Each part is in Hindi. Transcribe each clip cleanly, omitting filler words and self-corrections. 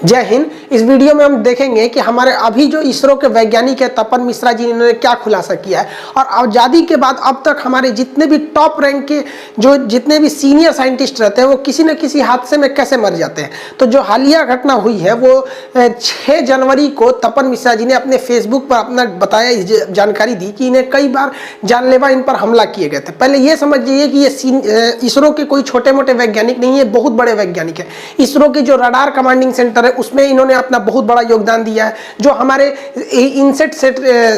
जय हिंद। इस वीडियो में हम देखेंगे कि हमारे अभी जो इसरो के वैज्ञानिक है तपन मिश्रा जी, इन्होंने क्या खुलासा किया है और आज़ादी के बाद अब तक हमारे जितने भी टॉप रैंक के जो जितने भी सीनियर साइंटिस्ट रहते हैं वो किसी न किसी हादसे में कैसे मर जाते हैं। तो जो हालिया घटना हुई है वो 6 जनवरी को तपन मिश्रा जी ने अपने फेसबुक पर अपना बताया, जानकारी दी कि इन्हें कई बार जानलेवा इन पर हमला किए गए थे। पहले ये समझ जाइए कि ये इसरो के कोई छोटे मोटे वैज्ञानिक नहीं है, बहुत बड़े वैज्ञानिक है। इसरो के जो रडार कमांडिंग सेंटर है उसमें इन्होंने अपना बहुत बड़ा योगदान दिया है। जो हमारे इनसेट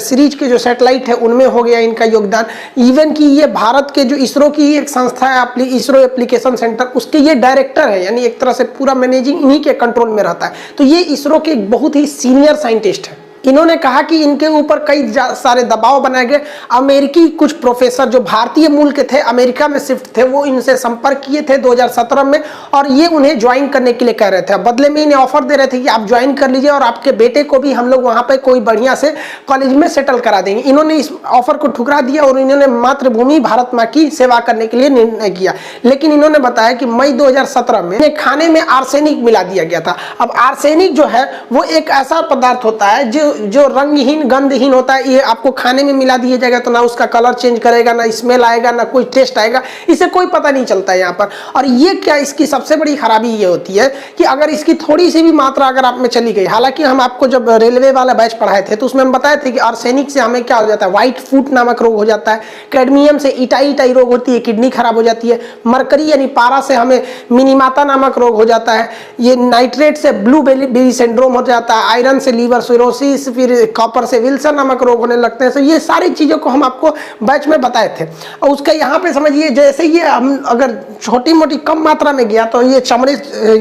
सीरीज के जो सैटेलाइट है उनमें हो गया इनका योगदान। इवन कि ये भारत के जो इसरो की एक संस्था है इसरो एप्लीकेशन सेंटर, उसके ये डायरेक्टर है, यानी एक तरह से पूरा मैनेजिंग इन्हीं के कंट्रोल में रहता है। तो ये इसरो के एक बहुत ही सीनियर साइंटिस्ट है। इन्होंने कहा कि इनके ऊपर कई सारे दबाव बनाए गए। अमेरिकी कुछ प्रोफेसर जो भारतीय मूल के थे, अमेरिका में शिफ्ट थे, वो इनसे संपर्क किए थे 2017 में और ये उन्हें ज्वाइन करने के लिए कह रहे थे। बदले में इन्हें ऑफर दे रहे थे कि आप ज्वाइन कर लीजिए और आपके बेटे को भी हम लोग वहाँ पे कोई बढ़िया से कॉलेज में सेटल करा देंगे। इन्होंने इस ऑफर को ठुकरा दिया और इन्होंने मातृभूमि भारत माँ की सेवा करने के लिए निर्णय किया। लेकिन इन्होंने बताया कि मई 2017 में खाने में आर्सेनिक मिला दिया गया था। अब आर्सेनिक जो है वो एक ऐसा पदार्थ होता है जो रंगहीन गंधहीन होता है। ये आपको खाने में मिला दिया जाएगा तो ना उसका कलर चेंज करेगा, ना स्मेल आएगा, ना कोई टेस्ट आएगा, इसे कोई पता नहीं चलता है यहाँ पर। और ये क्या, इसकी सबसे बड़ी खराबी ये होती है कि अगर इसकी थोड़ी सी भी मात्रा अगर आप में चली गई, हालांकि हम आपको जब रेलवे वाला बैच पढ़ाए थे तो उसमें हम बताए थे कि आर्सेनिक से हमें क्या हो जाता है, व्हाइट फुट नामक रोग हो जाता है, कैडमियम से इटाई रोग होती है, किडनी खराब हो जाती है, मरकरी यानी पारा से हमें मिनीमाता नामक रोग हो जाता है, ये नाइट्रेट से ब्लू बेली सिंड्रोम हो जाता है, आयरन से लीवर सिरोसिस, फिर कॉपर से विल्सन नामक रोग होने लगते हैं। तो ये सारी चीजों को हम आपको बैच में बताए थे। और उसका यहाँ पे समझिए, जैसे ये हम अगर छोटी मोटी कम मात्रा में गया तो ये चमड़े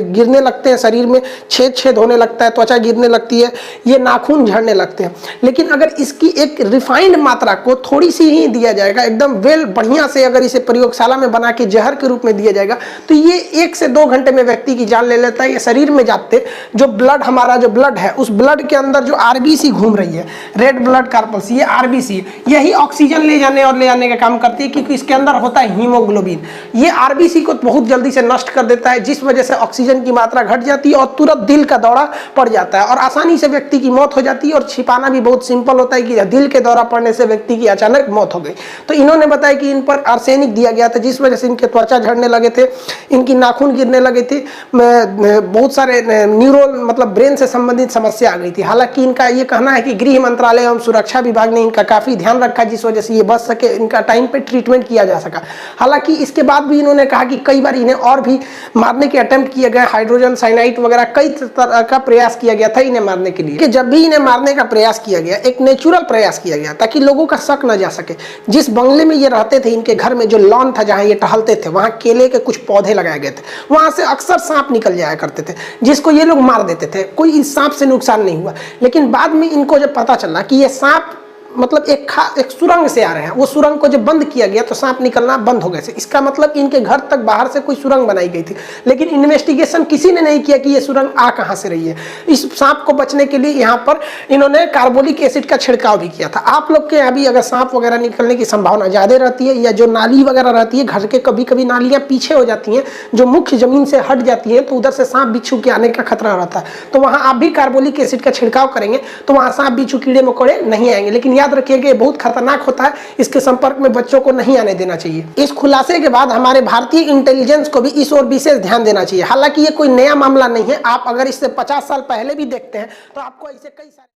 गिरने लगते हैं, शरीर में छेद होने लगता है, त्वचा गिरने लगती है, ये नाखून झड़ने लगते हैं। लेकिन अगर इसकी एक रिफाइंड मात्रा को थोड़ी सी ही दिया जाएगा, एकदम वेल बढ़िया से अगर इसे प्रयोगशाला में बना के जहर के रूप में दिया जाएगा तो ये 1 से 2 घंटे में व्यक्ति की जान ले लेता है। ये शरीर में जाते जो ब्लड, हमारा जो ब्लड है, उस ब्लड के अंदर जो आरबीसी घूम रही है, रेड ब्लड कार्पल्स, ये आरबीसी, यही ऑक्सीजन ले जाने और ले आने का काम करती है, क्योंकि इसके अंदर होता है हीमोग्लोबिन। ये आरबीसी को बहुत जल्दी से नष्ट कर देता है, जिस वजह से ऑक्सीजन की मात्रा घट जाती है और तुरंत दिल का दौरा पड़ जाता है और आसानी से व्यक्ति की मौत हो जाती है। और छिपाना भी बहुत सिंपल होता है कि दिल के दौरा पड़ने से व्यक्ति की अचानक मौत हो गई। तो इन्होंने बताया कि इन पर आर्सेनिक दिया गया था, जिस वजह से इनके त्वचा झड़ने लगे थे, इनकी नाखून गिरने लगे थे, बहुत सारे न्यूरल मतलब ब्रेन से संबंधित समस्या आ गई थी। हालांकि इनका ये कहना है कि गृह मंत्रालय एवं सुरक्षा विभाग ने इनका काफी ध्यान रखा, जिस वजह से ये बच सके, इनका टाइम पे ट्रीटमेंट किया जा सका। हालांकि इसके बाद भी इन्होंने कहा कि कई बार इन्हें और भी मारने के अटेम्प्ट किए गए, हाइड्रोजन साइनाइड वगैरह कई तरह का प्रयास किया गया था इन्हें मारने के लिए। कि जब भी इन्हें मारने का प्रयास किया गया, एक नेचुरल प्रयास किया गया ताकि लोगों का शक न जा सके। जिस बंगले में ये रहते थे, इनके घर में जो लॉन था जहां ये टहलते थे, वहां केले के कुछ पौधे लगाए गए थे, वहां से अक्सर सांप निकल जाया करते थे, जिसको ये लोग मार देते थे। कोई इस सांप से नुकसान नहीं हुआ। लेकिन बाद में इनको जब पता चला कि ये सांप मतलब एक सुरंग से आ रहे हैं, वो सुरंग को जब बंद किया गया तो सांप निकलना बंद हो गए थे। इसका मतलब इनके घर तक बाहर से कोई सुरंग बनाई गई थी, लेकिन इन्वेस्टिगेशन किसी ने नहीं किया कि ये सुरंग आ कहां से रही है। इस सांप को बचने के लिए यहाँ पर इन्होंने कार्बोलिक एसिड का छिड़काव भी किया था। आप लोग के यहाँ भी अगर सांप वगैरह निकलने की संभावना ज्यादा रहती है, या जो नाली वगैरह रहती है, घर के कभी कभी नालियां पीछे हो जाती हैं, जो मुख्य जमीन से हट जाती है, तो उधर से सांप बिच्छू के आने का खतरा रहता है। तो वहां आप भी कार्बोलिक एसिड का छिड़काव करेंगे तो वहां सांप बिच्छू कीड़े मकोड़े नहीं आएंगे। लेकिन याद रखिएगा ये बहुत खतरनाक होता है, इसके संपर्क में बच्चों को नहीं आने देना चाहिए। इस खुलासे के बाद हमारे भारतीय इंटेलिजेंस को भी इस ओर विशेष ध्यान देना चाहिए। हालांकि ये कोई नया मामला नहीं है, आप अगर इससे 50 साल पहले भी देखते हैं तो आपको ऐसे कई सारे